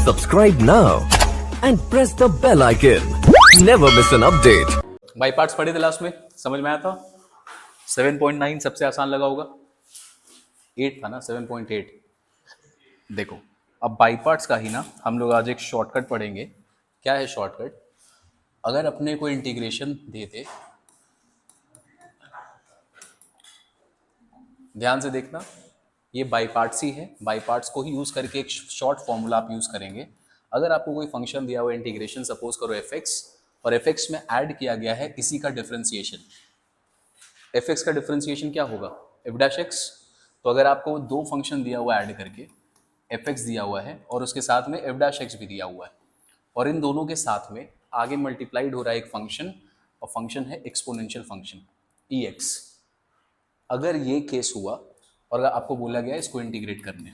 Subscribe now and press the bell icon. Never miss an update. By parts पढ़े थे last में, समझ में आया था? 7.9 सबसे आसान लगा होगा, 8 था ना, 7.8। देखो अब बाई पार्ट्स का ही ना हम लोग आज एक शॉर्टकट पढ़ेंगे। क्या है शॉर्टकट? अगर अपने को इंटीग्रेशन दे दे, ध्यान से देखना, ये बाई पार्ट्स ही है। बाई पार्ट्स को ही यूज करके एक शॉर्ट फॉर्मूला आप यूज करेंगे। अगर आपको कोई फंक्शन दिया हुआ इंटीग्रेशन, सपोज करो f(x) और f(x) में ऐड किया गया है इसी का डिफरेंशिएशन। f(x) का डिफरेंशिएशन क्या होगा? f'(x). तो अगर आपको दो फंक्शन दिया हुआ ऐड करके f(x) दिया हुआ है और उसके साथ में f'(x) भी दिया हुआ है, और इन दोनों के साथ में आगे मल्टीप्लाइड हो रहा है एक फंक्शन, और फंक्शन है एक्सपोनेंशियल फंक्शन ex। अगर ये केस हुआ और अगर आपको बोला गया इसको इंटीग्रेट करने,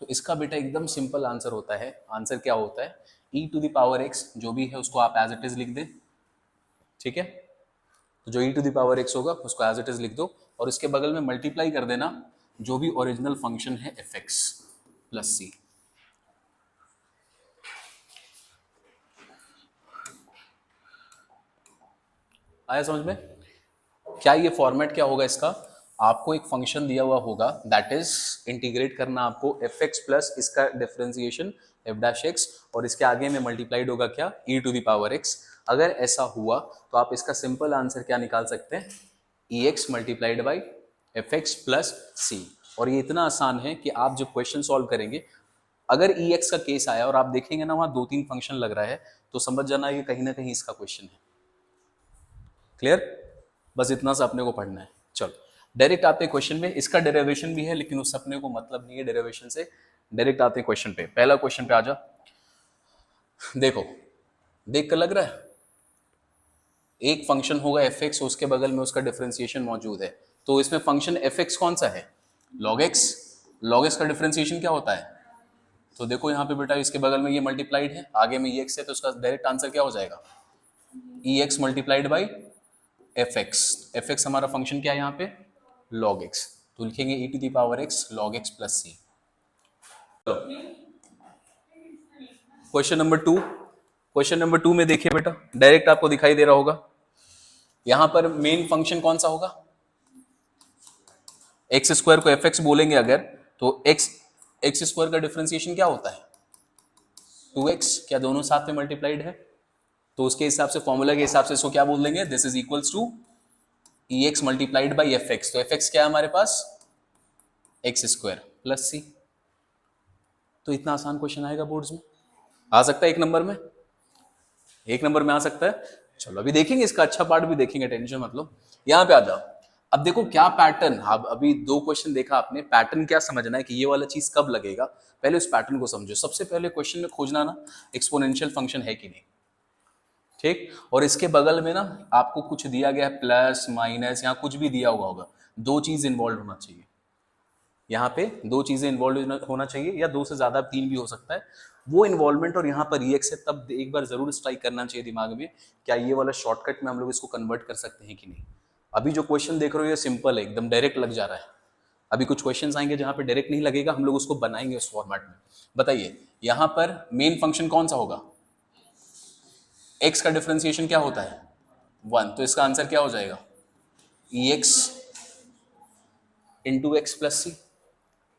तो इसका बेटा एकदम सिंपल आंसर होता है। आंसर क्या होता है? e⁻x जो भी है उसको आप एज इट इज लिख दे, ठीक है? तो जो e⁻x होगा उसको एज इट इज लिख दो, और इसके बगल में मल्टीप्लाई कर देना जो भी ओरिजिनल फंक्शन है f(x) प्लस c। आया समझ में? क्या ये फॉर्मेट क्या होगा इसका? आपको एक फंक्शन दिया हुआ होगा, दैट इज इंटीग्रेट करना आपको f(x) प्लस इसका डिफरेंशिएशन f'(x), और इसके आगे में मल्टीप्लाइड होगा क्या? e⁻x। अगर ऐसा हुआ तो आप इसका सिंपल आंसर क्या निकाल सकते हैं? ex multiplied by f(x) plus c। और ये इतना आसान है कि आप जब क्वेश्चन सॉल्व करेंगे, अगर ex का केस आया और आप देखेंगे ना वहां 2-3 फंक्शन लग रहा है, तो समझ जाना ये कहीं ना कहीं इसका क्वेश्चन है। क्लियर? बस इतना सा अपने को पढ़ना है। चलो डायरेक्ट आते हैं क्वेश्चन में। इसका डेरिवेशन भी है लेकिन उस अपने को मतलब नहीं है डेरिवेशन से। डायरेक्ट आते हैं क्वेश्चन पे। पहला क्वेश्चन पे आ जा। देखो, देख कर लग रहा है एक फंक्शन होगा f(x), उसके बगल में उसका डिफरेंशिएशन मौजूद है। तो इसमें फंक्शन f(x) कौन सा है? log x। log x का डिफरेंशिएशन क्या होता है? तो देखो यहाँ पे बेटा इसके बगल में ये मल्टीप्लाइड है, आगे में ex है, तो उसका डायरेक्ट आंसर क्या हो जाएगा? ex multiplied by f(x). f(x) हमारा फंक्शन क्या है यहाँ पे? log x। तो लिखेंगे e⁻x log x plus c। Question number 2। Question number 2 में देखिए बेटा, डायरेक्ट आपको दिखाई दे रहा होगा, यहां पर मेन फंक्शन कौन सा होगा? एक्स स्क्वायर को f(x) बोलेंगे अगर, तो एक्स स्क्वायर का डिफरेंशिएशन क्या होता है? 2x। क्या दोनों साथ में मल्टीप्लाइड है? तो उसके हिसाब से, फॉर्मूला के हिसाब से इसको क्या बोल देंगे? This is equals to ex multiplied by f(x). तो f(x) क्या है हमारे पास? X square plus c। तो इतना आसान क्वेश्चन आएगा बोर्ड्स में, आ सकता है एक नंबर में, एक नंबर में आ सकता है। चलो अभी देखेंगे इसका अच्छा पार्ट भी देखेंगे, टेंशन मत लो। यहां पे आ जाओ। अब देखो क्या पैटर्न, अब अभी 2 क्वेश्चन देखा आपने, पैटर्न क्या समझना है कि ये वाला चीज कब लगेगा, पहले उस पैटर्न को समझो। सबसे पहले क्वेश्चन में खोजना ना एक्सपोनेंशियल फंक्शन है कि नहीं, ठीक? और इसके बगल में ना आपको कुछ दिया गया है, प्लस माइनस, यहाँ कुछ भी दिया हुआ होगा, 2 चीज इन्वॉल्व होना चाहिए। यहाँ पे 2 चीजें इन्वॉल्व होना चाहिए, या 2 से ज्यादा, 3 भी हो सकता है। वो इन्वॉल्वमेंट और यहाँ पर ex है, तब एक बार जरूर स्ट्राइक करना चाहिए दिमाग में, क्या ये वाला शॉर्टकट में हम लोग इसको कन्वर्ट कर सकते हैं कि नहीं। अभी जो क्वेश्चन देख रहे हो ये सिंपल है, एकदम डायरेक्ट लग जा रहा है। अभी कुछ क्वेश्चन आएंगे जहां पे डायरेक्ट नहीं लगेगा, हम लोग उसको बनाएंगे उस फॉर्मेट में। बताइए यहाँ पर मेन फंक्शन कौन सा होगा? x का डिफरेंशिएशन क्या होता है? 1। तो इसका आंसर क्या हो जाएगा? ex into x plus C.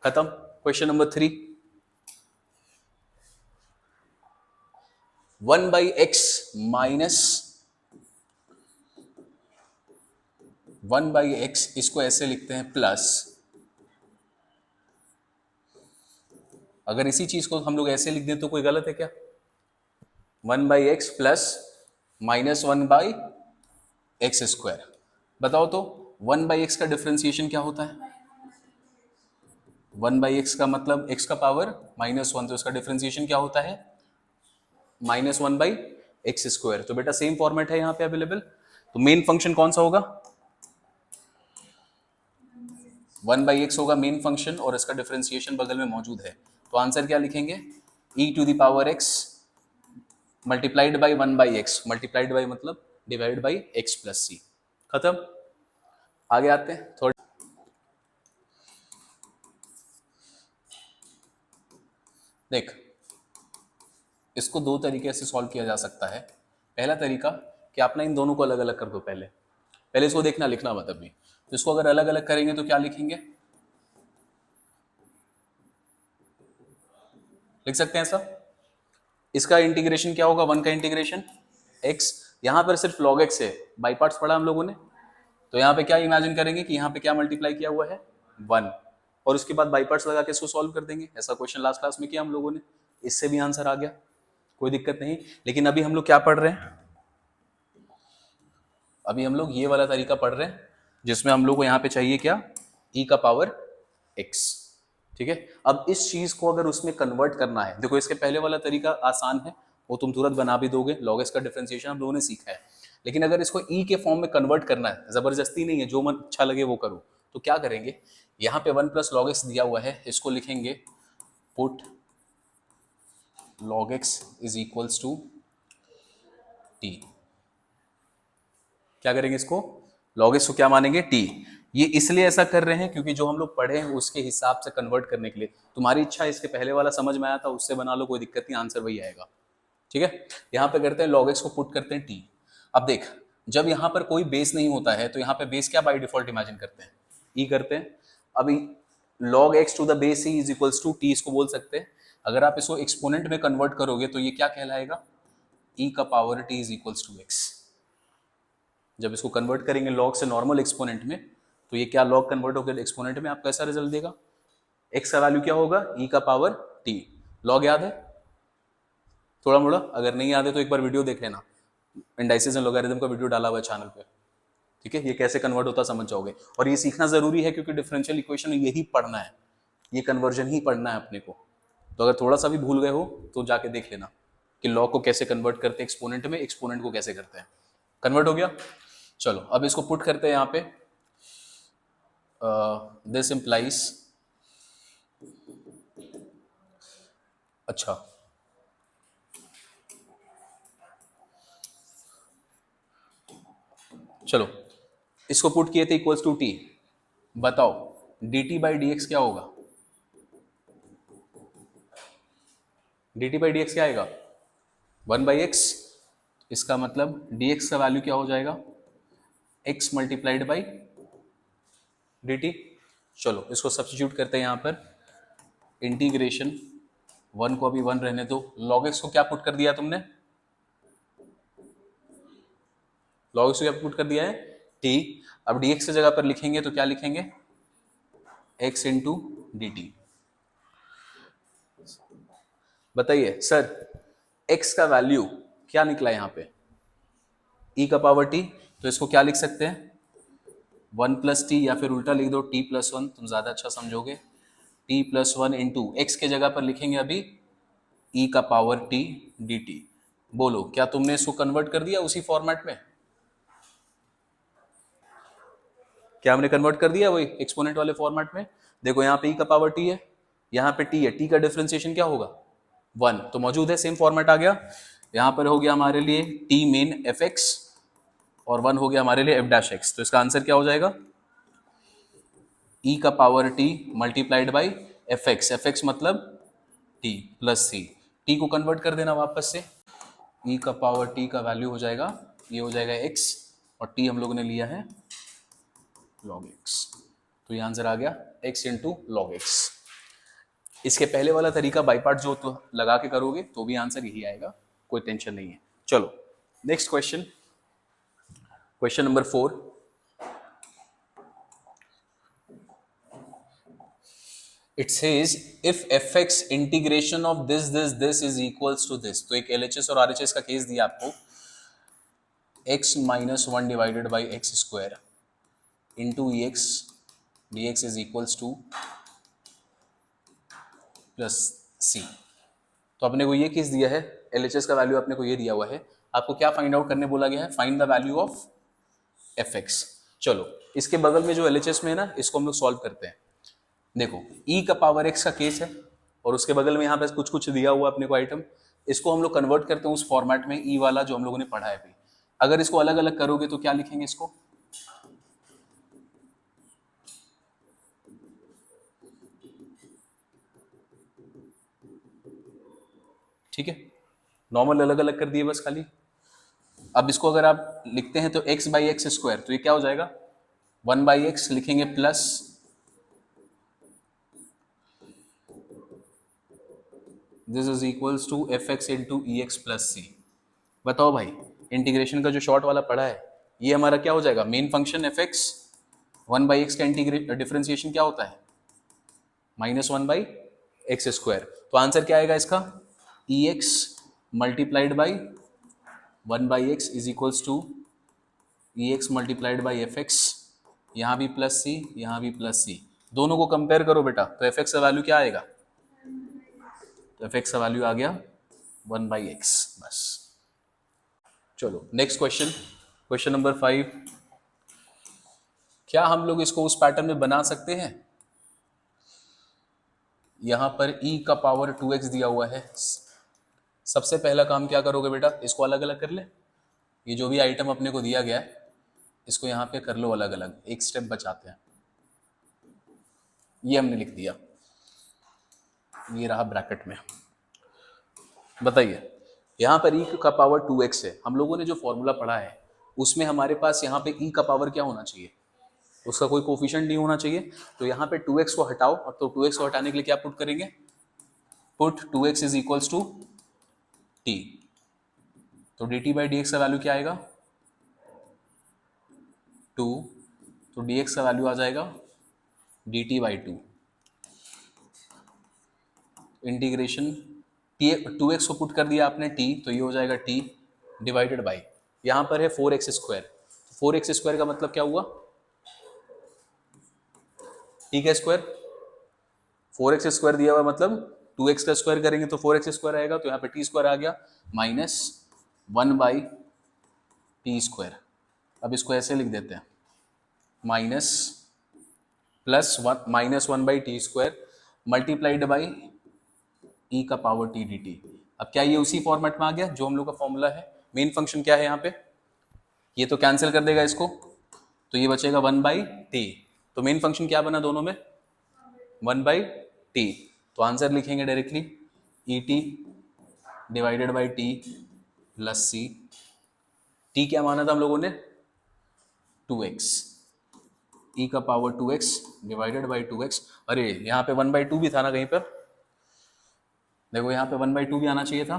खत्म। Question number 3, 1/x minus 1/x, इसको ऐसे लिखते हैं प्लस, अगर इसी चीज को हम लोग ऐसे लिख दें तो कोई गलत है क्या? 1/x plus minus 1/x square. बताओ तो 1/x का डिफरेंशिएशन क्या होता है? 1/x का मतलब x का पावर -1, तो इसका डिफरेंशिएशन क्या होता है? -1/x square. तो बेटा सेम फॉर्मेट है यहाँ पे अवेलेबल। तो मेन फंक्शन कौन सा होगा? 1/x होगा मेन फंक्शन, और इसका डिफरेंशिएशन बगल में मौजूद है। तो आंसर क्या लिखेंगे? e⁻x multiplied by 1/x। Multiplied by मतलब divide by x plus c। खत्म। आगे आते हैं थोड़ा। देख इसको दो तरीके से सॉल्व किया जा सकता है। पहला तरीका कि आप ना इन दोनों को अलग अलग कर दो। पहले पहले इसको देखना, लिखना मत अभी। तो इसको अगर अलग अलग करेंगे तो क्या लिखेंगे, लिख सकते हैं ऐसा। इसका इंटीग्रेशन क्या होगा, 1 का इंटीग्रेशन x, यहां पर सिर्फ log x है, बाई पार्ट्स पढ़ा हम लोगों ने। तो यहाँ पे क्या इमेजिन करेंगे कि यहाँ पे क्या मल्टीप्लाई किया हुआ है, 1, और उसके बाद बाई पार्ट्स लगा के इसको सॉल्व कर देंगे। ऐसा क्वेश्चन लास्ट क्लास में किया हम लोगों ने, इससे भी आंसर आ गया, कोई दिक्कत नहीं। लेकिन अभी हम लोग क्या पढ़ रहे हैं, अभी हम लोग ये वाला तरीका पढ़ रहे हैं जिसमें हम लोग को यहाँ पे चाहिए क्या, e का पावर x। ठीक है, अब इस चीज को अगर उसमें कन्वर्ट करना है, देखो इसके पहले वाला तरीका आसान है, वो तुम तुरंत बना भी दोगे, log x का डिफरेंशिएशन हम लोगों ने सीखा है। लेकिन अगर इसको e के फॉर्म में कन्वर्ट करना है, जबरदस्ती नहीं है, जो मन अच्छा लगे वो करो, तो क्या करेंगे, यहाँ पे 1 प्लस log x दिया हुआ है, इसको लिखेंगे put log x is equals to t। क्या करेंगे इसको, log x को क्या मानेंगे, t। ये इसलिए ऐसा कर रहे हैं क्योंकि जो हम लोग पढ़े हैं उसके हिसाब से कन्वर्ट करने के लिए। तुम्हारी इच्छा है इसके पहले वाला समझ में आया था उससे बना लो, कोई दिक्कत नहीं, आंसर वही आएगा। ठीक है, यहाँ पे करते हैं log x को पुट करते हैं t। अब देख, जब यहाँ पर कोई बेस नहीं होता है तो यहाँ पे बेस क्या बाई डिफॉल्ट इमेजिन करते हैं, e करते हैं। अभी log x to the base e is equals to t, इसको बोल सकते हैं। अगर आप इसको एक्सपोनेंट में कन्वर्ट करोगे तो ये क्या कहलाएगा, e का power t is equals to x। जब इसको कन्वर्ट करेंगे लॉग से नॉर्मल एक्सपोनेंट में, तो ये क्या लॉग कन्वर्ट होकर एक्सपोनेंट में आपका ऐसा रिजल्ट देगा। x का वैल्यू क्या होगा, e का पावर t। लॉग याद है थोड़ा मोड़ा, अगर नहीं याद है तो एक बार वीडियो देख लेना, इंडाइसिस एंड लॉगरिथम का वीडियो डाला हुआ है चैनल पे। ठीक है, ये कैसे कन्वर्ट होता समझ जाओगे। और ये सीखना जरूरी है क्योंकि डिफरेंशियल इक्वेशन यही पढ़ना है, ये कन्वर्जन ही पढ़ना है अपने को। तो अगर थोड़ा सा भी भूल गए हो तो जाके देख लेना कि लॉग को कैसे कन्वर्ट करते हैं एक्सपोनेंट में, एक्सपोनेंट को कैसे करते हैं। कन्वर्ट हो गया, चलो अब इसको पुट करते हैं यहाँ पे। दिस इंप्लाइज, अच्छा चलो इसको पुट किए थे इक्वल्स टू टी, बताओ D T by D x क्या होगा, D T by D x क्या आएगा, 1 बाई एक्स। इसका मतलब डी एक्स का वैल्यू क्या हो जाएगा, x multiplied by D T. चलो इसको सब्स्टिट्यूट करते हैं यहाँ पर, इंटीग्रेशन 1 को अभी 1 रहने दो, log x को क्या पुट कर दिया तुमने, log x को क्या पुट कर दिया है, t। अब dx की जगह पर लिखेंगे तो क्या लिखेंगे, x इंटू डी टी। बताइए सर x का वैल्यू क्या निकला यहाँ पे, e का पावर t, तो इसको क्या लिख सकते हैं, 1 प्लस टी, या फिर उल्टा लिख दो t प्लस 1, तुम ज्यादा अच्छा समझोगे। t प्लस 1 इंटू एक्स के जगह पर लिखेंगे अभी e का पावर t डी टी। बोलो क्या तुमने इसको कन्वर्ट कर दिया उसी फॉर्मेट में, क्या हमने कन्वर्ट कर दिया वही एक्सपोनेंट वाले फॉर्मेट में। देखो यहाँ पे e का पावर t है, यहाँ पे t है, t का डिफरेंशिएशन क्या होगा 1, तो मौजूद है, सेम फॉर्मेट आ गया। यहाँ पर हो गया हमारे लिए t मेन एफ एक्स और 1 हो गया हमारे लिए एफ डैश एक्स। तो इसका आंसर क्या हो जाएगा, e का power t multiplied by F x मतलब t प्लस c। t को कन्वर्ट कर देना वापस से, e का पावर t का वैल्यू हो जाएगा, ये हो जाएगा x और t हम लोगों ने लिया है log x। तो ये आंसर आ गया x इंटू लॉग एक्स। इसके पहले वाला तरीका बाई पार्ट जो तो लगा के करोगे तो भी आंसर यही आएगा, कोई टेंशन नहीं है। चलो next question, question number 4। It says if F X integration of this is equals to this. तो एक एलएचएस और आरएचएस का केस दिया आपको, x minus 1 divided by X square into E X D X is equals to plus C. तो अपने को ये केस दिया है, एलएचएस का वैल्यू अपने को ये दिया हुआ है, आपको क्या फाइंड आउट करने बोला गया है, find the value of F x. चलो इसके बगल में जो एलएचएस में है ना, इसको हम लोग सॉल्व करते हैं। देखो e का पावर x का केस है और उसके बगल में यहाँ पे कुछ कुछ दिया हुआ अपने को आइटम, इसको हम लोग कन्वर्ट करते हैं उस फॉर्मेट में e वाला जो हम लोगों ने पढ़ा है अभी। अगर इसको अलग अलग करोगे तो क्या लिखेंगे इसको, ठीक है। नॉर्मल अलग अलग कर दिए बस खाली। अब इसको अगर आप लिखते हैं तो x बाई एक्स स्क्वायर, तो ये क्या हो जाएगा 1 बाई एक्स लिखेंगे plus this is equals to F X into E X plus C. बताओ भाई, इंटीग्रेशन का जो शॉर्ट वाला पढ़ा है ये हमारा क्या हो जाएगा, main function F X 1 by X का डिफरेंशिएशन क्या होता है -1 बाई एक्स स्क्वायर। तो आंसर क्या आएगा इसका, E X multiplied by 1 by X is equals to E X multiplied by F X, यहाँ भी प्लस सी यहाँ भी प्लस सी, दोनों को कंपेयर करो बेटा, तो एफ एक्स का वैल्यू क्या आएगा, तो एफ एक्स का वैल्यू आ गया 1 बाई एक्स बस। चलो नेक्स्ट क्वेश्चन, क्वेश्चन नंबर 5। क्या हम लोग इसको उस पैटर्न में बना सकते हैं, यहां पर e का पावर 2x दिया हुआ है। सबसे पहला काम क्या करोगे बेटा, इसको अलग अलग कर ले, ये जो भी आइटम अपने को दिया गया है इसको यहाँ पे कर लो अलग अलग, एक स्टेप बचाते हैं। ये हमने लिख दिया, ये रहा ब्रैकेट में। बताइए यहाँ पर e का पावर 2x है, हम लोगों ने जो फॉर्मूला पढ़ा है उसमें हमारे पास यहाँ पे e का पावर क्या होना चाहिए, उसका कोई कोफिशिएंट नहीं होना चाहिए। तो यहाँ पे 2x को हटाओ, और तो 2x को हटाने के लिए क्या पुट करेंगे, put 2x is equals to t, तो dt बाई dx का वैल्यू क्या आएगा 2, तो dx का वैल्यू आ जाएगा dt बाई 2, इंटीग्रेशन 2x को पुट कर दिया आपने t, तो ये हो जाएगा t डिवाइडेड बाई, यहाँ पर है 4x स्क्वायर, 4x स्क्वायर का मतलब क्या हुआ, t का स्क्वायर, 4x स्क्वायर दिया हुआ मतलब 2x का स्क्वायर करेंगे तो 4x स्क्वायर आएगा, तो यहाँ पे t स्क्वायर आ गया -1 बाई टी स्क्वायर। अब इसको ऐसे लिख देते हैं minus plus -1 by T square multiplied by e का पावर t dt। अब क्या ये उसी फॉर्मेट में आ गया जो हम लोग का फॉर्मूला है, मेन फंक्शन क्या है यहाँ पे, ये तो कैंसिल कर देगा इसको, तो ये बचेगा 1 बाई टी, तो मेन फंक्शन क्या बना दोनों में 1 बाई टी, तो आंसर लिखेंगे directly E T divided by T plus C. T क्या माना था हम लोगों ने 2x, e का power 2x divided by 2x, अरे यहाँ पे 1 बाई 2 भी था ना कहीं पर, देखो यहाँ पे 1 बाई 2 भी आना चाहिए था,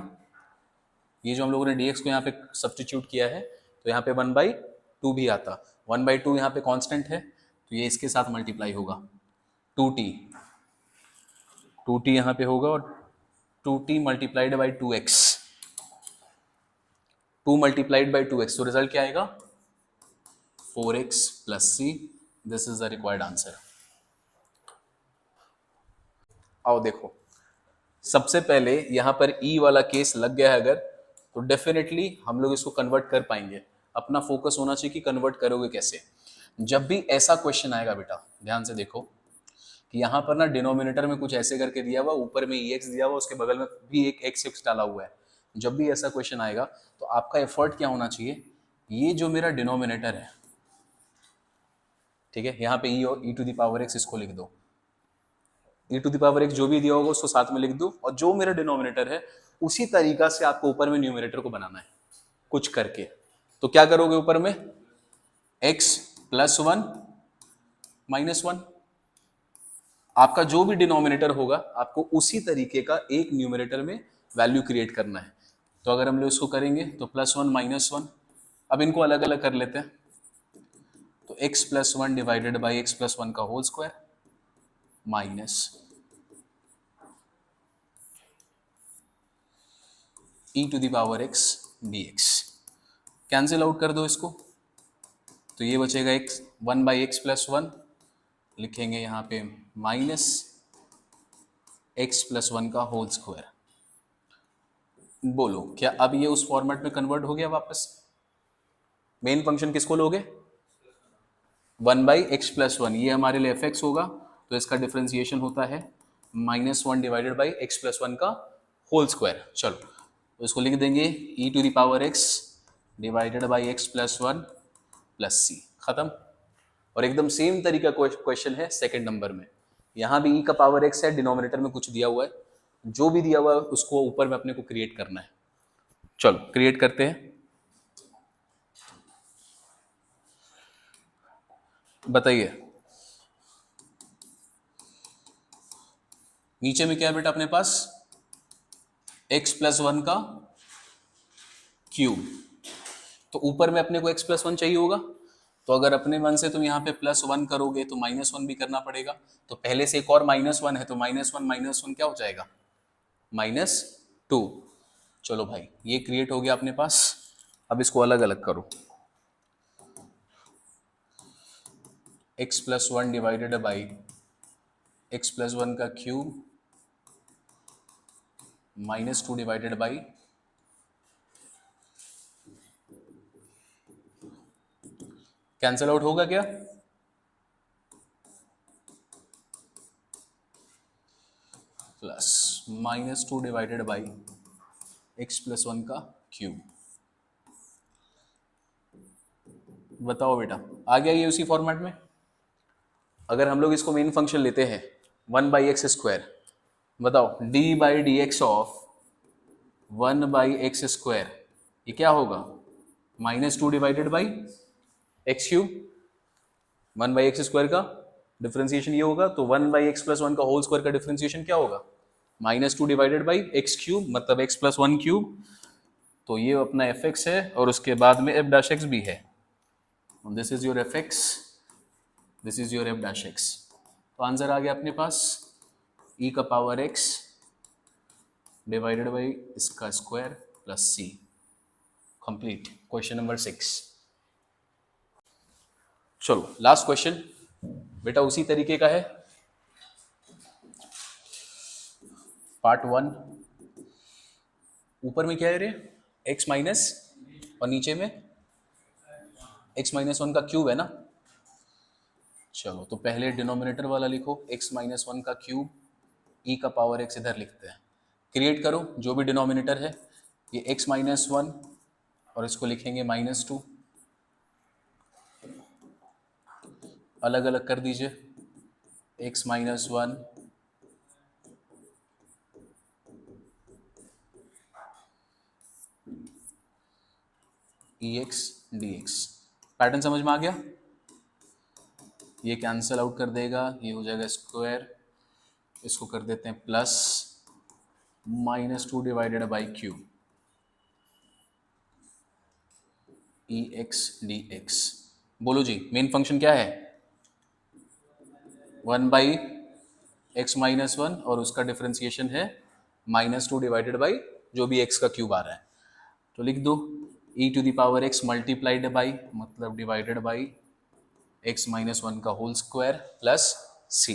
ये जो हम लोगों ने dx को यहाँ पे सब्स्टिट्यूट किया है तो यहाँ पे 1 बाई 2 भी आता, 1 बाई 2 यहाँ पे कांस्टेंट है तो ये इसके साथ मल्टीप्लाई होगा 2t, 2t यहाँ पे होगा और 2t multiplied by 2x, 2 multiplied by 2x, तो रिजल्ट क्या आएगा 4x plus C, this is the required answer. आओ देखो, सबसे पहले यहाँ पर e वाला केस लग गया है अगर, तो डेफिनेटली हम लोग इसको कन्वर्ट कर पाएंगे, अपना फोकस होना चाहिए कि कन्वर्ट करोगे कैसे। जब भी ऐसा क्वेश्चन आएगा बेटा ध्यान से देखो कि यहाँ पर ना डिनोमिनेटर में कुछ ऐसे करके दिया हुआ, ऊपर में ex दिया हुआ, उसके बगल में भी एक x डाला हुआ है, जब भी ऐसा क्वेश्चन आएगा तो आपका एफर्ट क्या होना चाहिए, ये जो मेरा डिनोमिनेटर है, ठीक है, यहाँ पे e to the power x इसको लिख दो, e to the power x जो भी दिया होगा उसको साथ में लिख दो, और जो मेरा डिनोमिनेटर है उसी तरीका से आपको ऊपर में न्यूमरेटर को बनाना है कुछ करके। तो क्या करोगे ऊपर में x प्लस 1 माइनस 1, आपका जो भी डिनोमिनेटर होगा आपको उसी तरीके का एक न्यूमरेटर में वैल्यू क्रिएट करना है। तो अगर हम लोग इसको करेंगे तो +1 -1, अब इनको अलग अलग कर लेते हैं, तो x + 1 डिवाइडेड बाई x + 1 का whole square minus e to the power x dx, cancel out कर दो इसको, तो ये बचेगा x 1 बाई x + 1, लिखेंगे यहाँ पे माइनस x + 1 का होल स्क्वायर। बोलो क्या अब ये उस फॉर्मेट में कन्वर्ट हो गया वापस, मेन फंक्शन किसको लोगे 1 बाई x + 1, ये हमारे लिए fx होगा, तो इसका डिफरेंशिएशन होता है -1 डिवाइडेड बाई x + 1 का होल स्क्वायर। चलो तो इसको लिख देंगे e to the power x divided by x + 1 plus C, खत्म। और एकदम सेम तरीका क्वेश्चन है सेकंड नंबर में, यहाँ भी e का पावर x है, डिनोमिनेटर में कुछ दिया हुआ है, जो भी दिया हुआ है उसको ऊपर में अपने को क्रिएट करना है। चलो क्रिएट करते हैं। बताइए नीचे में क्या है बेटा अपने पास, x+1 का क्यूब। तो ऊपर में अपने को x+1 चाहिए होगा, तो अगर अपने मन से तुम यहाँ पे +1 करोगे तो -1 भी करना पड़ेगा। तो पहले से एक और -1 है, तो -1 क्या हो जाएगा, -2। चलो भाई ये क्रिएट हो गया अपने पास। अब इसको अलग अलग करो, x+1 डिवाइडेड बाई x+1 का cube -2 divided by cancel out होगा क्या, प्लस -2 डिवाइडेड बाई x+1 का क्यूब। बताओ बेटा आ गया ये उसी फॉर्मेट में। अगर हम लोग इसको मेन फंक्शन लेते हैं 1/x², बताओ d/dx ऑफ 1/x², ये क्या होगा, -2 डिवाइडेड बाई x³ 1/x² का डिफरेंशिएशन ये होगा, तो 1/x+1 का होल स्क्वायर का डिफरेंशिएशन क्या होगा, -2 डिवाइडेड बाई x³ मतलब x+1³। तो ये अपना fx है और उसके बाद में f'(x) भी है। This is your fx, this is your f'(x). तो आंसर आ गया अपने पास e⁻x डिवाइडेड बाई इसका square plus c। Complete question number 6। चलो लास्ट क्वेश्चन बेटा उसी तरीके का है, पार्ट 1। ऊपर में क्या है रे, x माइनस और नीचे में x-1 का क्यूब है ना। चलो तो पहले डिनोमिनेटर वाला लिखो, x-1 का क्यूब e⁻x इधर लिखते हैं। क्रिएट करो जो भी डिनोमिनेटर है, ये x-1 और इसको लिखेंगे -2, अलग अलग कर दीजिए, x-1 ex dx। पैटर्न समझ में आ गया, ये कैंसल आउट कर देगा, ये हो जाएगा स्क्वायर, इसको कर देते हैं plus -2 divided by cube ex dx। बोलो जी मेन फंक्शन क्या है, 1/x-1 और उसका डिफरेंशिएशन है -2 डिवाइडेड बाई जो भी x का क्यूब आ रहा है। तो लिख दो e⁻x मल्टीप्लाइड बाई मतलब डिवाइडेड बाई x-1 का होल स्क्वायर प्लस c।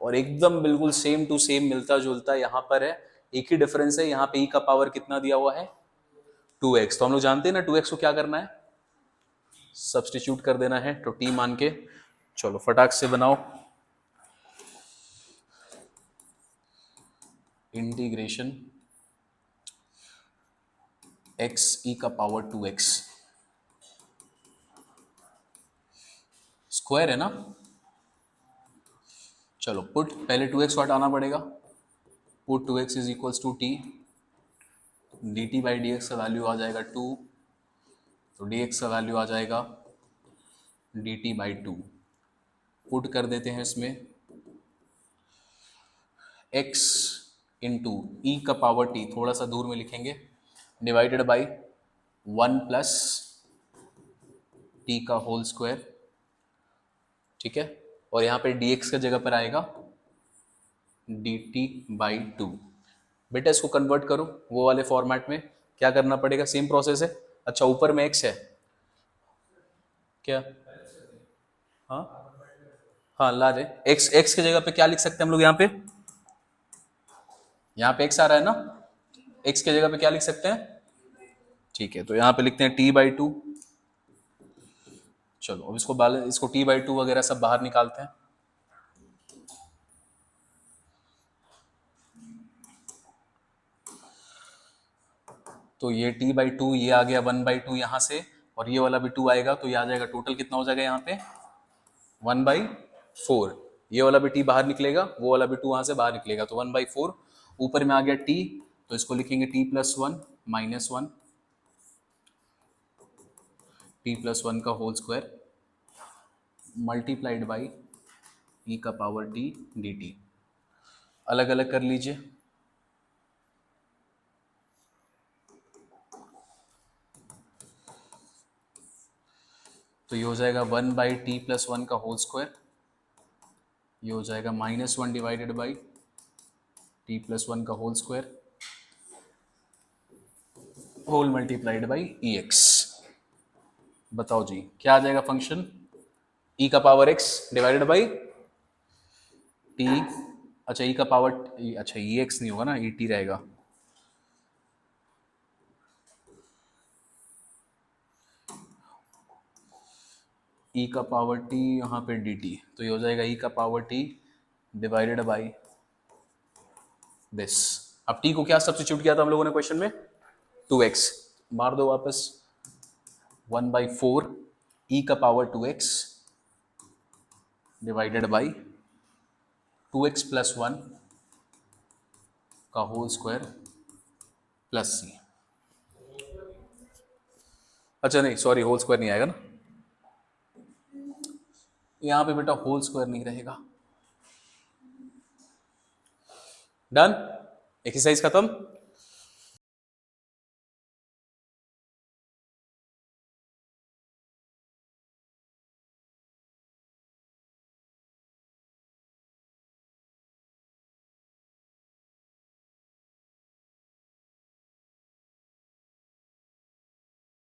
और एकदम बिल्कुल सेम टू सेम मिलता जुलता यहाँ पर है, एक ही डिफरेंस है, यहाँ पे e का पावर कितना दिया हुआ है 2x। तो हम लोग जानते हैं ना 2x को क्या करना है, सब्सटीट्यूट कर देना है, तो t मान के चलो फटाक से बनाओ। Integration x e⁻² 2x square है ना। चलो पुट, पहले 2x को हटाना पड़ेगा, put 2x is equals to t, dt/dx का वैल्यू आ जाएगा 2, तो dx का वैल्यू आ जाएगा dt/2। पुट कर देते हैं इसमें x इंटू e⁻t, थोड़ा सा दूर में लिखेंगे, डिवाइडेड बाई 1 प्लस t का होल स्क्वायर, ठीक है। और यहाँ पे dx का जगह पर आएगा dt/2। बेटा इसको कन्वर्ट करो वो वाले फॉर्मेट में, क्या करना पड़ेगा, सेम प्रोसेस है। अच्छा ऊपर में x है क्या, हाँ हाँ ला दे, x की जगह पे क्या लिख सकते हैं हम लोग, यहाँ पे x आ रहा है ना, x की जगह पे क्या लिख सकते हैं, ठीक है, तो यहाँ पे लिखते हैं t/2। चलो अब इसको t/2 वगैरह सब बाहर निकालते हैं। तो ये t/2, ये आ गया 1/2 यहाँ से, और ये वाला भी 2 आएगा, तो ये आ जाएगा, टोटल कितना हो जाएगा यहाँ पे 1/4। ये वाला भी t बाहर निकलेगा, वो वाला भी 2 वहाँ से बाहर निकलेगा, तो 1/4। ऊपर में आ गया t, तो इसको लिखेंगे t+1 -1 t+1 का whole square multiplied by e का पावर t dt। अलग अलग कर लीजिए। तो ये हो जाएगा 1/t+1 का होल स्क्वायर, ये हो जाएगा -1 डिवाइडेड बाई t+1 का whole square whole multiplied by EX। बताओ जी क्या आ जाएगा फंक्शन, e का power x divided by t, अच्छा e का पावर, अच्छा EX नहीं होगा ना, ET रहेगा। e का पावर t यहाँ पे dt, तो ये हो जाएगा e का power t divided by this. अब t को क्या सब्स्टिट्यूट किया था हम लोगों ने क्वेश्चन में, 2x, मार दो वापस, 1/4 e का power 2x divided by 2x plus 1 का होल स्क्वायर प्लस c। अच्छा नहीं सॉरी, होल स्क्वायर नहीं आएगा ना, यहां पे बेटा होल स्क्वायर नहीं रहेगा। डन, एक्सरसाइज खत्म।